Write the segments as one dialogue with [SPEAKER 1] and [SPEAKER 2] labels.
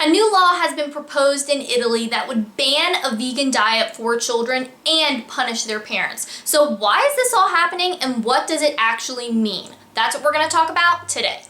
[SPEAKER 1] A new law has been proposed in Italy that would ban a vegan diet for children and punish their parents. So why is this all happening and what does it actually mean? That's what we're going to talk about today.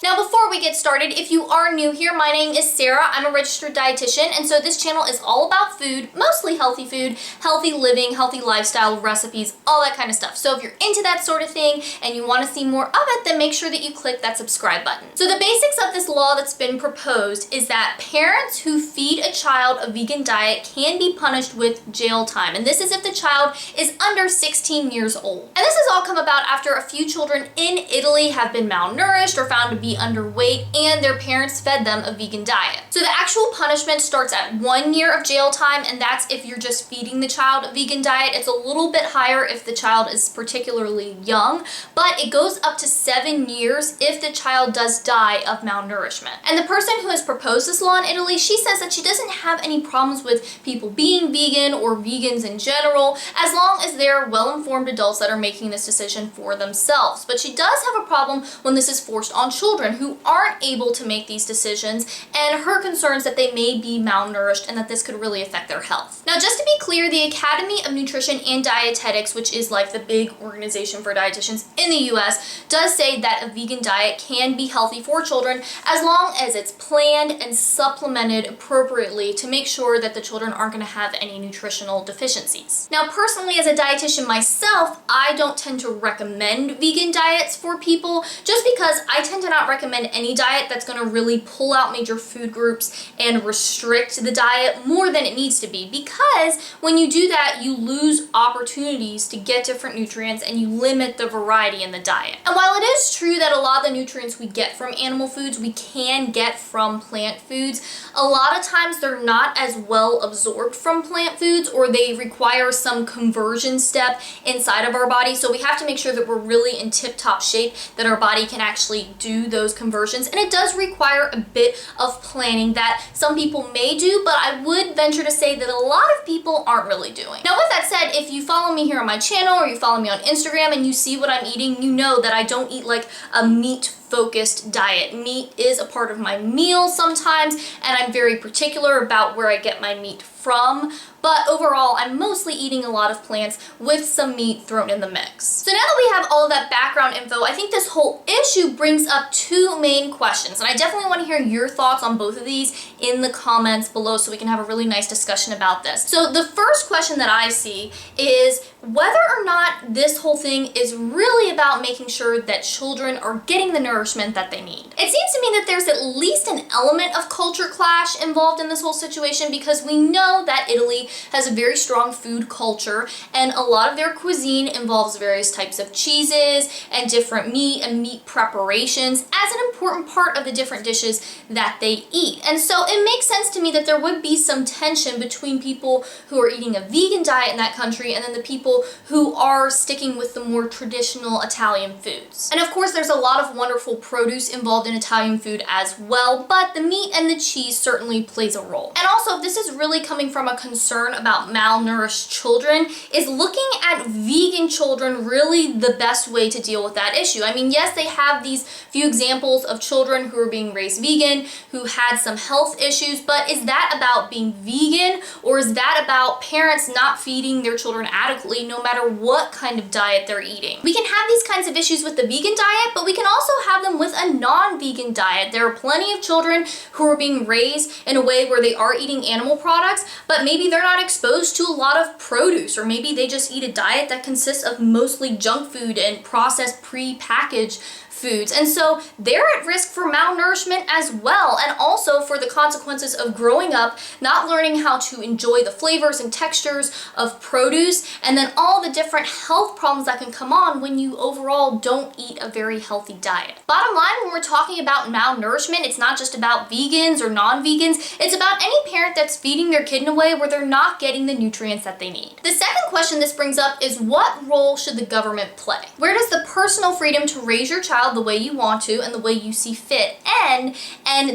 [SPEAKER 1] Now before we get started, if you are new here, my name is Sarah. I'm a registered dietitian, and so this channel is all about food, mostly healthy food, healthy living, healthy lifestyle, recipes, all that kind of stuff. So if you're into that sort of thing and you want to see more of it, then make sure that you click that subscribe button. So the basics of this law that's been proposed is that parents who feed a child a vegan diet can be punished with jail time. And this is if the child is under 16 years old. And this has all come about after a few children in Italy have been malnourished or found to be underweight and their parents fed them a vegan diet. So the actual punishment starts at 1 year of jail time, and that's if you're just feeding the child a vegan diet. It's a little bit higher if the child is particularly young, but it goes up to 7 years if the child does die of malnourishment. And the person who has proposed this law in Italy, she says that she doesn't have any problems with people being vegan or vegans in general, as long as they're well-informed adults that are making this decision for themselves. But she does have a problem when this is forced on children who aren't able to make these decisions, and her concerns that they may be malnourished and that this could really affect their health. Now, just to be clear, the Academy of Nutrition and Dietetics, which is like the big organization for dietitians in the US, does say that a vegan diet can be healthy for children as long as it's planned and supplemented appropriately to make sure that the children aren't going to have any nutritional deficiencies. Now, personally, as a dietitian myself, I don't tend to recommend vegan diets for people just because I tend to not recommend any diet that's going to really pull out major food groups and restrict the diet more than it needs to be, because when you do that, you lose opportunities to get different nutrients and you limit the variety in the diet. And while it is true that a lot of the nutrients we get from animal foods we can get from plant foods, a lot of times they're not as well absorbed from plant foods, or they require some conversion step inside of our body. So we have to make sure that we're really in tip-top shape, that our body can actually do those conversions, and it does require a bit of planning that some people may do, but I would venture to say that a lot of people aren't really doing. Now, with that said, if you follow me here on my channel or you follow me on Instagram and you see what I'm eating, you know that I don't eat like a meat-focused diet. Meat is a part of my meal sometimes, and I'm very particular about where I get my meat from, but overall I'm mostly eating a lot of plants with some meat thrown in the mix. So now that we have all of that background info, I think this whole issue brings up two main questions, and I definitely want to hear your thoughts on both of these in the comments below so we can have a really nice discussion about this. So the first question that I see is whether or not this whole thing is really about making sure that children are getting the nourishment that they need. It seems to me that there's at least an element of culture clash involved in this whole situation, because we know that Italy has a very strong food culture, and a lot of their cuisine involves various types of cheeses and different meat and meat preparations as an important part of the different dishes that they eat. And so it makes sense to me that there would be some tension between people who are eating a vegan diet in that country and then the people who are sticking with the more traditional Italian foods. And of course, there's a lot of wonderful produce involved in Italian food as well, but the meat and the cheese certainly plays a role. And also, if this is really coming from a concern about malnourished children, is looking at vegan children really the best way to deal with that issue? I mean, yes, they have these few examples of children who are being raised vegan, who had some health issues, but is that about being vegan, or is that about parents not feeding their children adequately no matter what kind of diet they're eating? We can have these kinds of issues with the vegan diet, but we can also have them with a non-vegan diet. There are plenty of children who are being raised in a way where they are eating animal products, but maybe they're not exposed to a lot of produce, or maybe they just eat a diet that consists of mostly junk food and processed pre-packaged foods, and so they're at risk for malnourishment as well, and also for the consequences of growing up not learning how to enjoy the flavors and textures of produce, and then all the different health problems that can come on when you overall don't eat a very healthy diet. Bottom line, when we're talking about malnourishment, it's not just about vegans or non-vegans, it's about any parent that's feeding their kid in a way where they're not getting the nutrients that they need. The second question this brings up is, what role should the government play? Where does the personal freedom to raise your child child the way you want to and the way you see fit, and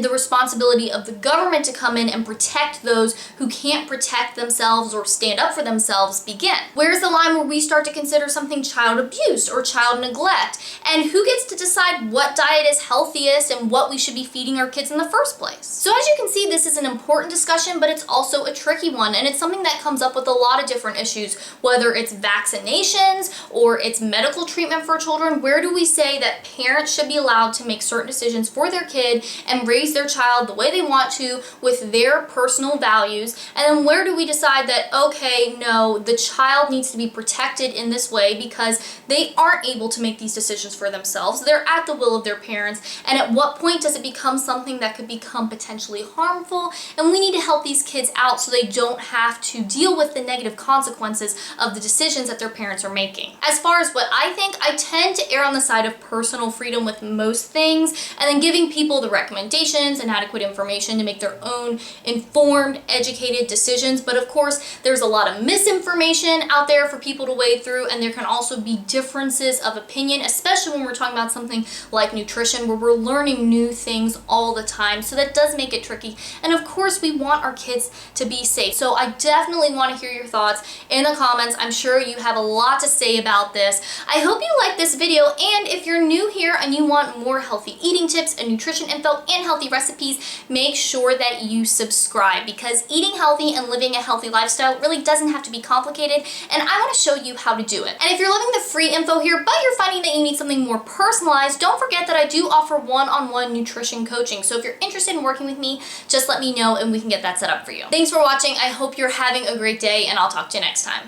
[SPEAKER 1] the responsibility of the government to come in and protect those who can't protect themselves or stand up for themselves begin. Where's the line where we start to consider something child abuse or child neglect? And who gets to decide what diet is healthiest and what we should be feeding our kids in the first place? So as you can see, this is an important discussion, but it's also a tricky one, and it's something that comes up with a lot of different issues, whether it's vaccinations or it's medical treatment for children. Where do we say that parents should be allowed to make certain decisions for their kid and raise their child the way they want to with their personal values? And then where do we decide that, okay, no, the child needs to be protected in this way because they aren't able to make these decisions for themselves. They're at the will of their parents. And at what point does it become something that could become potentially harmful? And we need to help these kids out so they don't have to deal with the negative consequences of the decisions that their parents are making. As far as what I think, I tend to err on the side of personal freedom with most things, and then giving people the recommendations and adequate information to make their own informed, educated decisions. But of course, there's a lot of misinformation out there for people to wade through, and there can also be differences of opinion, especially when we're talking about something like nutrition, where we're learning new things all the time. So that does make it tricky. And of course, we want our kids to be safe. So I definitely want to hear your thoughts in the comments. I'm sure you have a lot to say about this. I hope you like this video, and if you're new here and you want more healthy eating tips and nutrition info and healthy recipes, make sure that you subscribe, because eating healthy and living a healthy lifestyle really doesn't have to be complicated, and I want to show you how to do it. And if you're loving the free info here, but you're finding that you need something more personalized, don't forget that I do offer one-on-one nutrition coaching. So if you're interested in working with me, just let me know and we can get that set up for you. Thanks for watching. I hope you're having a great day, and I'll talk to you next time.